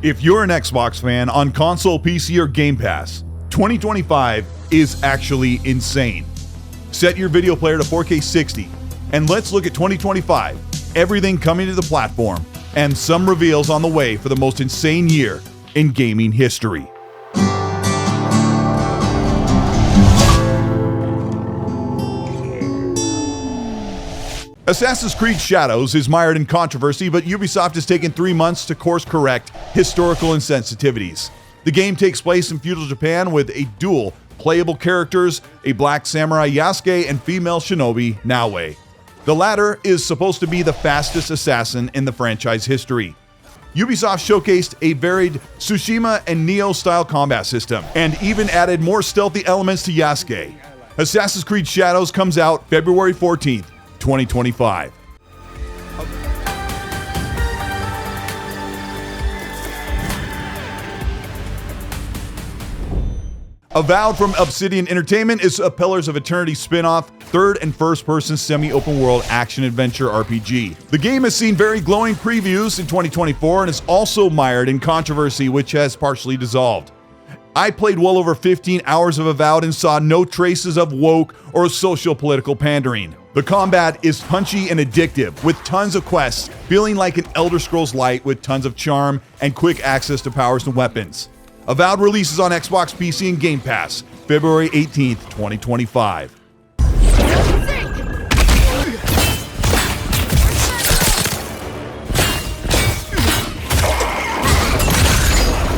If you're an Xbox fan on console, PC, or Game Pass, 2025 is actually insane. Set your video player to 4K 60, and let's look at 2025, everything coming to the platform, and some reveals on the way for the most insane year in gaming history. Assassin's Creed Shadows is mired in controversy, but Ubisoft has taken 3 months to course correct historical insensitivities. The game takes place in feudal Japan with a dual playable characters, a black samurai Yasuke and female shinobi Naoe. The latter is supposed to be the fastest assassin in the franchise history. Ubisoft showcased a varied Tsushima and Nioh style combat system, and even added more stealthy elements to Yasuke. Assassin's Creed Shadows comes out February 14th, 2025. Avowed from Obsidian Entertainment is a Pillars of Eternity spin-off, third and first-person semi-open world action-adventure RPG. The game has seen very glowing previews in 2024 and is also mired in controversy, which has partially dissolved. I played well over 15 hours of Avowed and saw no traces of woke or social-political pandering. The combat is punchy and addictive, with tons of quests, feeling like an Elder Scrolls Light with tons of charm and quick access to powers and weapons. Avowed releases on Xbox, PC, and Game Pass, February 18th, 2025.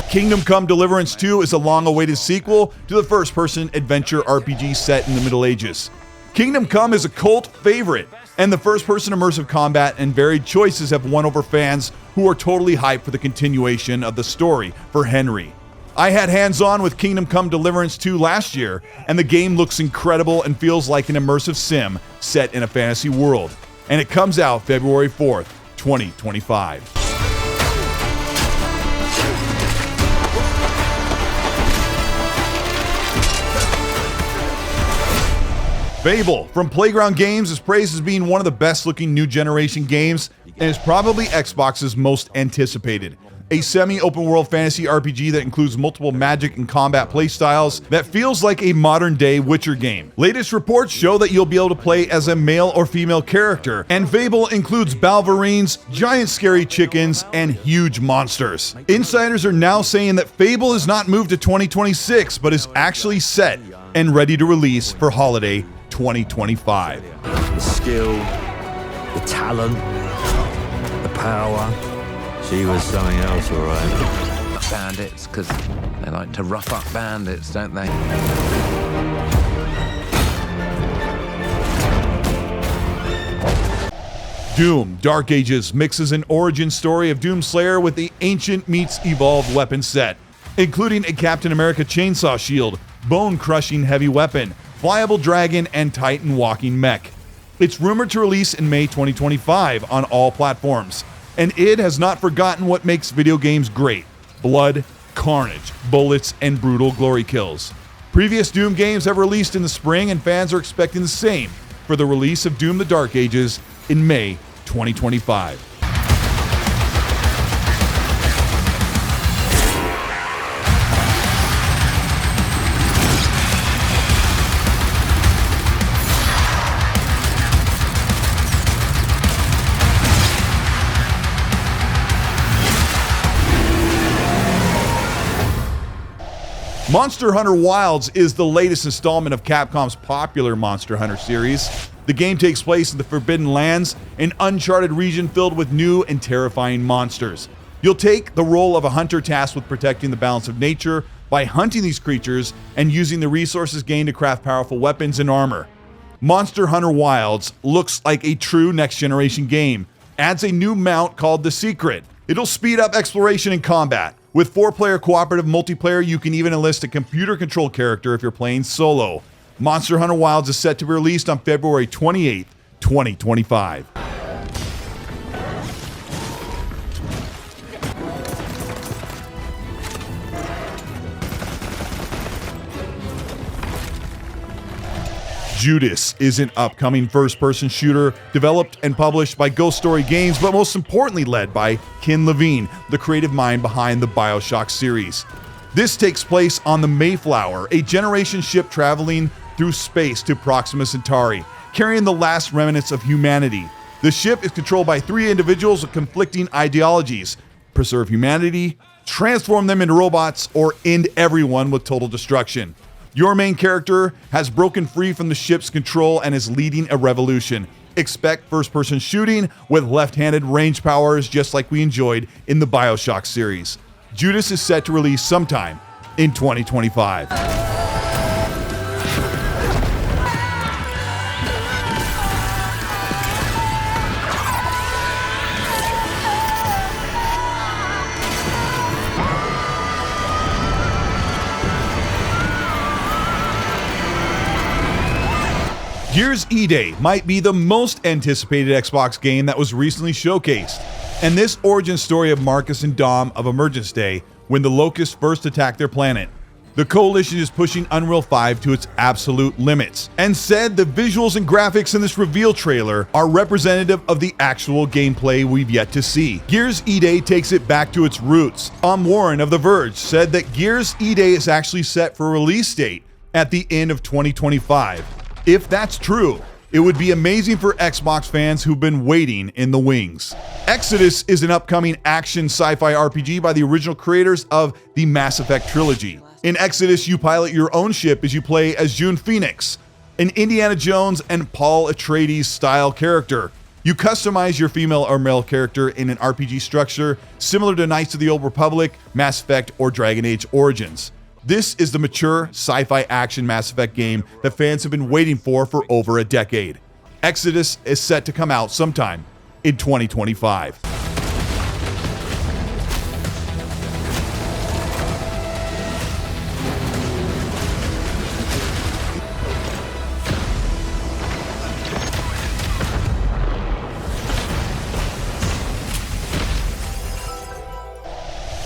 Kingdom Come: Deliverance II is a long-awaited sequel to the first-person adventure RPG set in the Middle Ages. Kingdom Come is a cult favorite, and the first-person immersive combat and varied choices have won over fans who are totally hyped for the continuation of the story for Henry. I had hands-on with Kingdom Come: Deliverance II last year, and the game looks incredible and feels like an immersive sim set in a fantasy world. And it comes out February 4th, 2025. Fable from Playground Games is praised as being one of the best-looking new generation games and is probably Xbox's most anticipated. A semi-open world fantasy RPG that includes multiple magic and combat playstyles that feels like a modern-day Witcher game. Latest reports show that you'll be able to play as a male or female character, and Fable includes balverines, giant scary chickens, and huge monsters. Insiders are now saying that Fable is not moved to 2026, but is actually set and ready to release for holiday 2025. The skill, the talent, the power. She was something else, all right. Bandits, because they like to rough up bandits, don't they? Doom Dark Ages mixes an origin story of Doomslayer with the ancient meets evolved weapon set, including a Captain America chainsaw shield, bone-crushing heavy weapon, flyable dragon, and Titan walking mech. It's rumored to release in May 2025 on all platforms, and id has not forgotten what makes video games great: blood, carnage, bullets, and brutal glory kills. Previous Doom games have released in the spring, and fans are expecting the same for the release of Doom: The Dark Ages in May 2025. Monster Hunter Wilds is the latest installment of Capcom's popular Monster Hunter series. The game takes place in the Forbidden Lands, an uncharted region filled with new and terrifying monsters. You'll take the role of a hunter tasked with protecting the balance of nature by hunting these creatures and using the resources gained to craft powerful weapons and armor. Monster Hunter Wilds looks like a true next-generation game, adds a new mount called The Secret. It'll speed up exploration and combat. With 4-player cooperative multiplayer, you can even enlist a computer-controlled character if you're playing solo. Monster Hunter Wilds is set to be released on February 28th, 2025. Judas is an upcoming first-person shooter developed and published by Ghost Story Games, but most importantly led by Ken Levine, the creative mind behind the BioShock series. This takes place on the Mayflower, a generation ship traveling through space to Proxima Centauri, carrying the last remnants of humanity. The ship is controlled by 3 individuals with conflicting ideologies: preserve humanity, transform them into robots, or end everyone with total destruction. Your main character has broken free from the ship's control and is leading a revolution. Expect first-person shooting with left-handed range powers just like we enjoyed in the BioShock series. Judas is set to release sometime in 2025. Gears E-Day might be the most anticipated Xbox game that was recently showcased, and this origin story of Marcus and Dom of Emergence Day when the Locusts first attacked their planet. The Coalition is pushing Unreal 5 to its absolute limits, and said the visuals and graphics in this reveal trailer are representative of the actual gameplay we've yet to see. Gears E-Day takes it back to its roots. Warren of The Verge said that Gears E-Day is actually set for a release date at the end of 2025. If that's true, it would be amazing for Xbox fans who've been waiting in the wings. Exodus is an upcoming action sci-fi RPG by the original creators of the Mass Effect trilogy. In Exodus, you pilot your own ship as you play as June Phoenix, an Indiana Jones and Paul Atreides style character. You customize your female or male character in an RPG structure similar to Knights of the Old Republic, Mass Effect, or Dragon Age Origins. This is the mature sci-fi action Mass Effect game that fans have been waiting for over a decade. Exodus is set to come out sometime in 2025.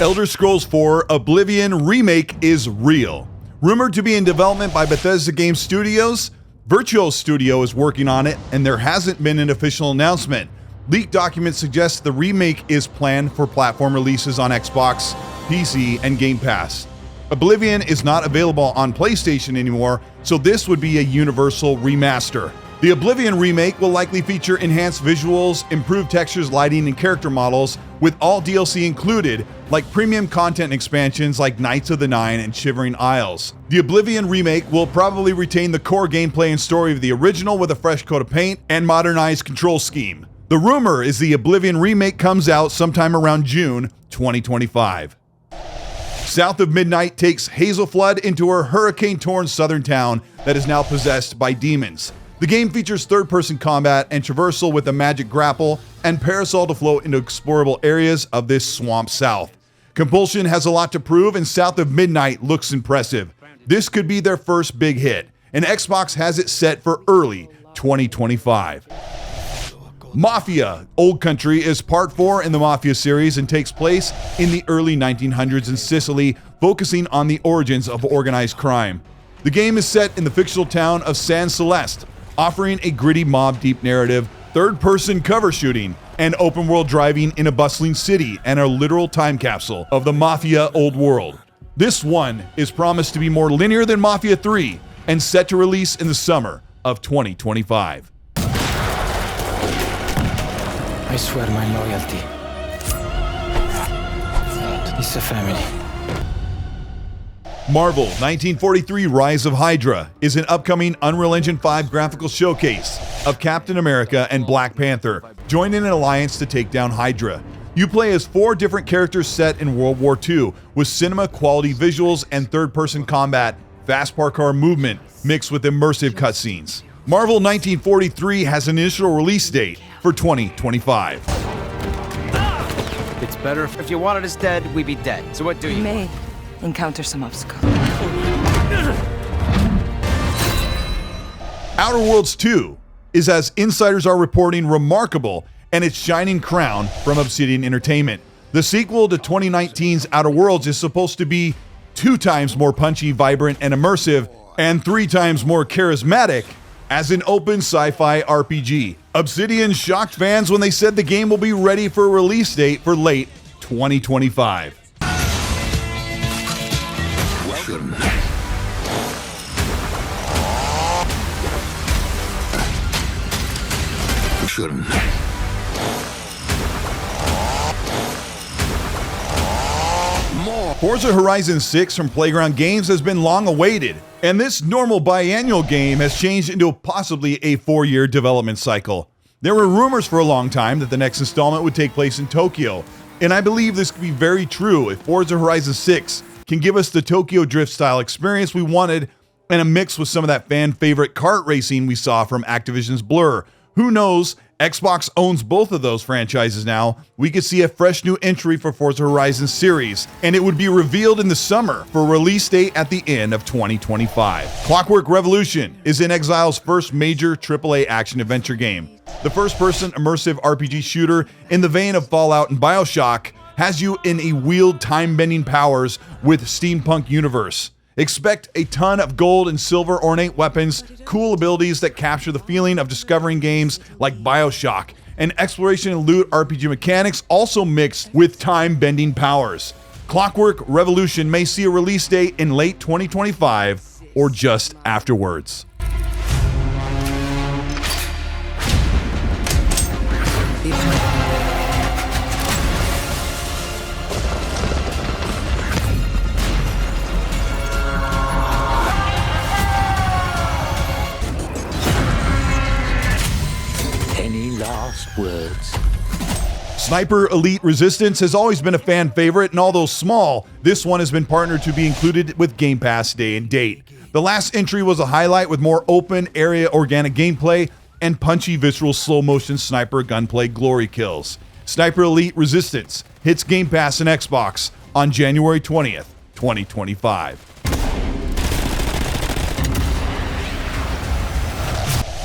Elder Scrolls 4 Oblivion Remake is real. Rumored to be in development by Bethesda Game Studios, Virtuos Studio is working on it, and there hasn't been an official announcement. Leaked documents suggest the remake is planned for platform releases on Xbox, PC, and Game Pass. Oblivion is not available on PlayStation anymore, so this would be a universal remaster. The Oblivion remake will likely feature enhanced visuals, improved textures, lighting, and character models, with all DLC included, like premium content expansions like Knights of the Nine and Shivering Isles. The Oblivion remake will probably retain the core gameplay and story of the original with a fresh coat of paint and modernized control scheme. The rumor is the Oblivion remake comes out sometime around June 2025. South of Midnight takes Hazel Flood into her hurricane-torn southern town that is now possessed by demons. The game features third-person combat and traversal with a magic grapple and parasol to float into explorable areas of this swamp south. Compulsion has a lot to prove, and South of Midnight looks impressive. This could be their first big hit, and Xbox has it set for early 2025. Mafia Old Country is part 4 in the Mafia series and takes place in the early 1900s in Sicily, focusing on the origins of organized crime. The game is set in the fictional town of San Celeste, offering a gritty mob-deep narrative, third-person cover shooting, and open-world driving in a bustling city and a literal time capsule of the Mafia old world. This one is promised to be more linear than Mafia 3 and set to release in the summer of 2025. I swear my loyalty. It's a family. Marvel 1943 Rise of Hydra is an upcoming Unreal Engine 5 graphical showcase of Captain America and Black Panther joining an alliance to take down Hydra. You play as 4 different characters set in World War II with cinema-quality visuals and third-person combat, fast parkour movement mixed with immersive cutscenes. Marvel 1943 has an initial release date for 2025. It's better if you wanted us dead, we'd be dead. So what do you? May encounter some obstacles. Outer Worlds 2 is, as insiders are reporting, remarkable and its shining crown from Obsidian Entertainment. The sequel to 2019's Outer Worlds is supposed to be 2 times more punchy, vibrant, and immersive, and 3 times more charismatic as an open sci-fi RPG. Obsidian shocked fans when they said the game will be ready for a release date for late 2025. Forza Horizon 6 from Playground Games has been long awaited, and this normal biannual game has changed into possibly a 4-year development cycle. There were rumors for a long time that the next installment would take place in Tokyo, and I believe this could be very true if Forza Horizon 6 can give us the Tokyo Drift style experience we wanted and a mix with some of that fan favorite kart racing we saw from Activision's Blur. Who knows? Xbox owns both of those franchises now. We could see a fresh new entry for Forza Horizon series, and it would be revealed in the summer for a release date at the end of 2025. Clockwork Revolution is inXile's first major AAA action-adventure game. The first-person immersive RPG shooter in the vein of Fallout and BioShock has you in a wheeled time-bending powers with steampunk universe. Expect a ton of gold and silver ornate weapons, cool abilities that capture the feeling of discovering games like BioShock, and exploration and loot RPG mechanics also mixed with time-bending powers. Clockwork Revolution may see a release date in late 2025 or just afterwards. Words. Sniper Elite Resistance has always been a fan favorite, and although small, this one has been partnered to be included with Game Pass day and date. The last entry was a highlight with more open area organic gameplay and punchy visceral slow motion sniper gunplay glory kills. Sniper Elite Resistance hits Game Pass and Xbox on January 20th, 2025.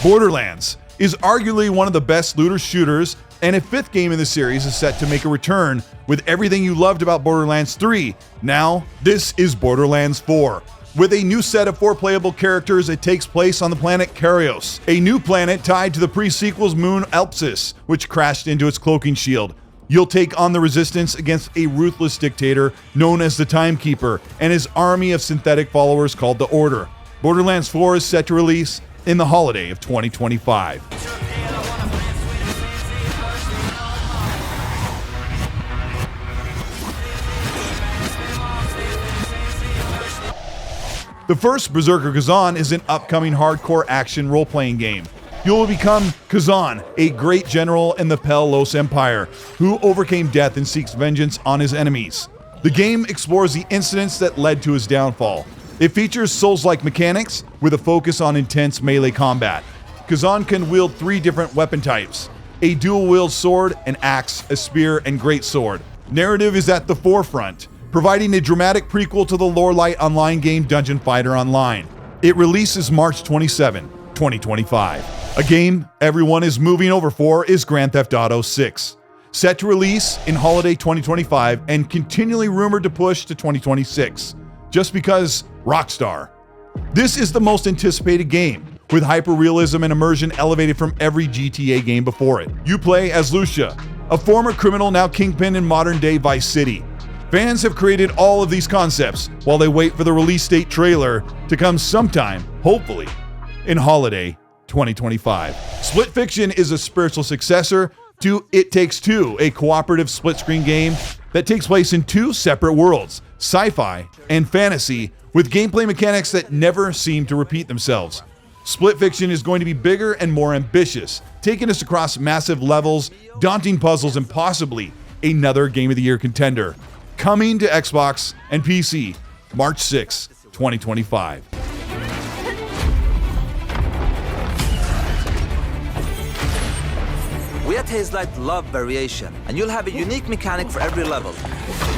Borderlands is arguably one of the best looter shooters, and a 5th game in the series is set to make a return with everything you loved about Borderlands 3. Now, this is Borderlands 4. With a new set of 4 playable characters, it takes place on the planet Karios, a new planet tied to the pre-sequel's moon Elpsis, which crashed into its cloaking shield. You'll take on the resistance against a ruthless dictator known as the Timekeeper and his army of synthetic followers called the Order. Borderlands 4 is set to release in the holiday of 2025. The first Berserker Khazan is an upcoming hardcore action role-playing game. You will become Khazan, a great general in the Pelos Empire, who overcame death and seeks vengeance on his enemies. The game explores the incidents that led to his downfall. It features Souls-like mechanics with a focus on intense melee combat. Khazan can wield 3 different weapon types: a dual-wield sword, an axe, a spear, and greatsword. Narrative is at the forefront, providing a dramatic prequel to the lore-light online game Dungeon Fighter Online. It releases March 27, 2025. A game everyone is moving over for is Grand Theft Auto 6. Set to release in holiday 2025 and continually rumored to push to 2026. Just because Rockstar. This is the most anticipated game, with hyper-realism and immersion elevated from every GTA game before it. You play as Lucia, a former criminal now kingpin in modern-day Vice City. Fans have created all of these concepts while they wait for the release date trailer to come sometime, hopefully, in holiday 2025. Split Fiction is a spiritual successor to It Takes Two, a cooperative split-screen game that takes place in 2 separate worlds, sci-fi and fantasy, with gameplay mechanics that never seem to repeat themselves. Split Fiction is going to be bigger and more ambitious, taking us across massive levels, daunting puzzles, and possibly another Game of the Year contender. Coming to Xbox and PC, March 6, 2025. We at Hazelight love variation, and you'll have a unique mechanic for every level.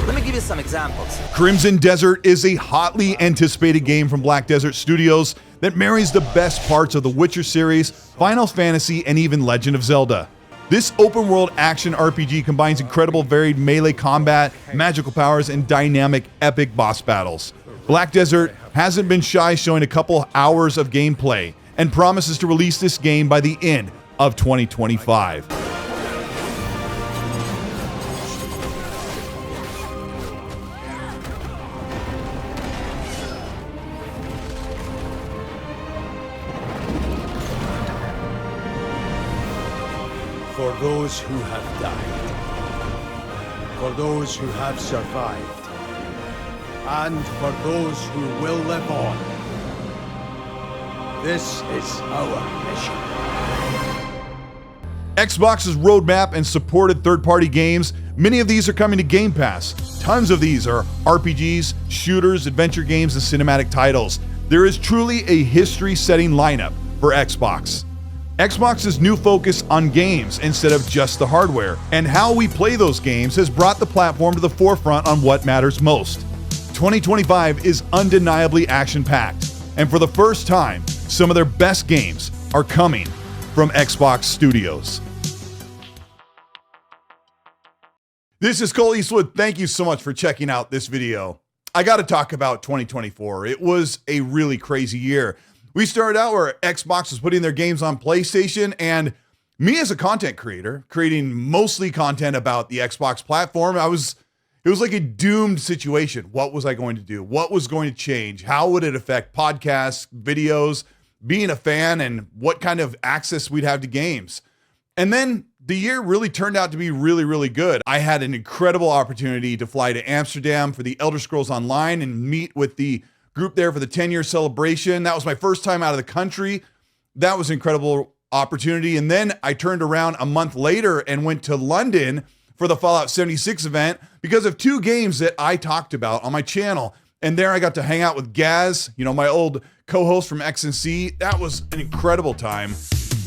Let me give you some examples. Crimson Desert is a hotly anticipated game from Black Desert Studios that marries the best parts of the Witcher series, Final Fantasy, and even Legend of Zelda. This open-world action RPG combines incredible varied melee combat, magical powers, and dynamic epic boss battles. Black Desert hasn't been shy showing a couple hours of gameplay, and promises to release this game by the end of 2025. For those who have died, for those who have survived, and for those who will live on, this is our mission. Xbox's roadmap and supported third-party games, many of these are coming to Game Pass. Tons of these are RPGs, shooters, adventure games, and cinematic titles. There is truly a history-setting lineup for Xbox. Xbox's new focus on games instead of just the hardware, and how we play those games has brought the platform to the forefront on what matters most. 2025 is undeniably action-packed, and for the first time, some of their best games are coming from Xbox Studios. This is Cole Eastwood. Thank you so much for checking out this video. I got to talk about 2024. It was a really crazy year. We started out where Xbox was putting their games on PlayStation, and me as a content creator, creating mostly content about the Xbox platform, it was like a doomed situation. What was I going to do? What was going to change? How would it affect podcasts, videos, being a fan, and what kind of access we'd have to games? And then the year really turned out to be really, really good. I had an incredible opportunity to fly to Amsterdam for the Elder Scrolls Online and meet with the group there for the 10-year celebration. That was my first time out of the country. That was an incredible opportunity. And then I turned around a month later and went to London for the Fallout 76 event because of two games that I talked about on my channel. And there I got to hang out with Gaz, my old co-host from X&C. That was an incredible time.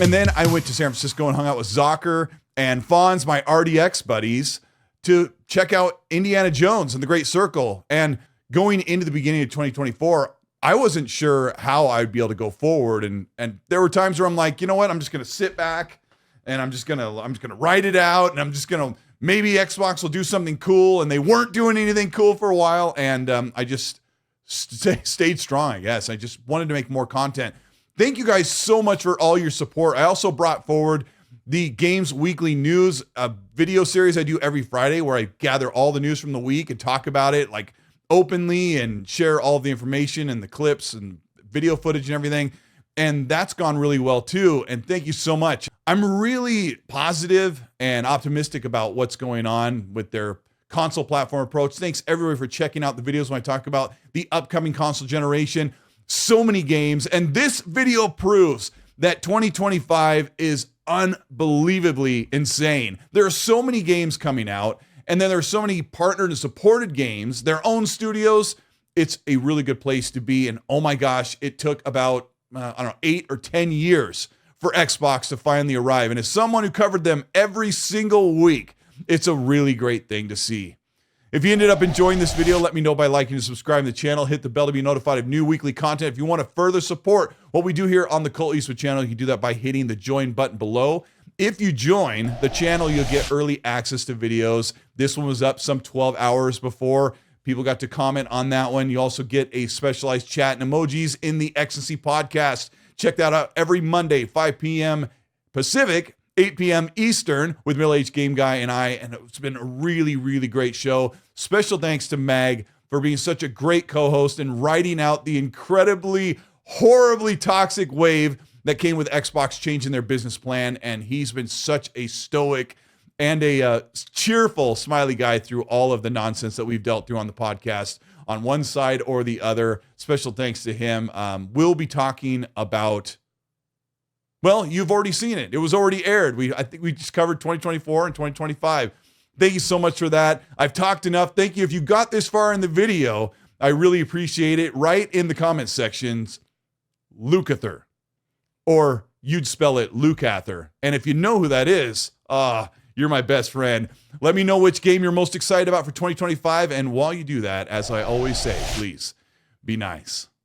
And then I went to San Francisco and hung out with Zocker and Fonz, my RDX buddies, to check out Indiana Jones and the Great Circle. And going into the beginning of 2024, I wasn't sure how I'd be able to go forward. And there were times where I'm like, you know what? I'm just going to sit back and I'm just going to write it out. And I'm just going to, maybe Xbox will do something cool. And they weren't doing anything cool for a while. And I just stayed strong, I guess. I just wanted to make more content. Thank you guys so much for all your support. I also brought forward the Games Weekly News, a video series I do every Friday where I gather all the news from the week and talk about it like openly and share all the information and the clips and video footage and everything. And that's gone really well too. And thank you so much. I'm really positive and optimistic about what's going on with their console platform approach. Thanks everybody for checking out the videos when I talk about the upcoming console generation. So many games. And this video proves that 2025 is unbelievably insane. There are so many games coming out. And then there are so many partnered and supported games, their own studios. It's a really good place to be. And oh my gosh, it took about, 8 or 10 years for Xbox to finally arrive. And as someone who covered them every single week, it's a really great thing to see. If you ended up enjoying this video, let me know by liking and subscribing to the channel. Hit the bell to be notified of new weekly content. If you want to further support what we do here on the Cole Eastwood channel, you can do that by hitting the join button below. If you join the channel, you'll get early access to videos. This one was up some 12 hours before. People got to comment on that one. You also get a specialized chat and emojis in the X&C podcast. Check that out every Monday, 5 p.m. Pacific, 8 p.m. Eastern with Middle-Aged Game Guy and I. And it's been a really, really great show. Special thanks to Mag for being such a great co-host and writing out the incredibly, horribly toxic wave that came with Xbox changing their business plan. And he's been such a stoic and a cheerful, smiley guy through all of the nonsense that we've dealt through on the podcast on one side or the other. Special thanks to him. We'll be talking about, well, you've already seen it. It was already aired. I think we just covered 2024 and 2025. Thank you so much for that. I've talked enough. Thank you. If you got this far in the video, I really appreciate it. Write in the comment sections, Lukather, or you'd spell it Lukather. And if you know who that is, you're my best friend. Let me know which game you're most excited about for 2025. And while you do that, as I always say, please be nice.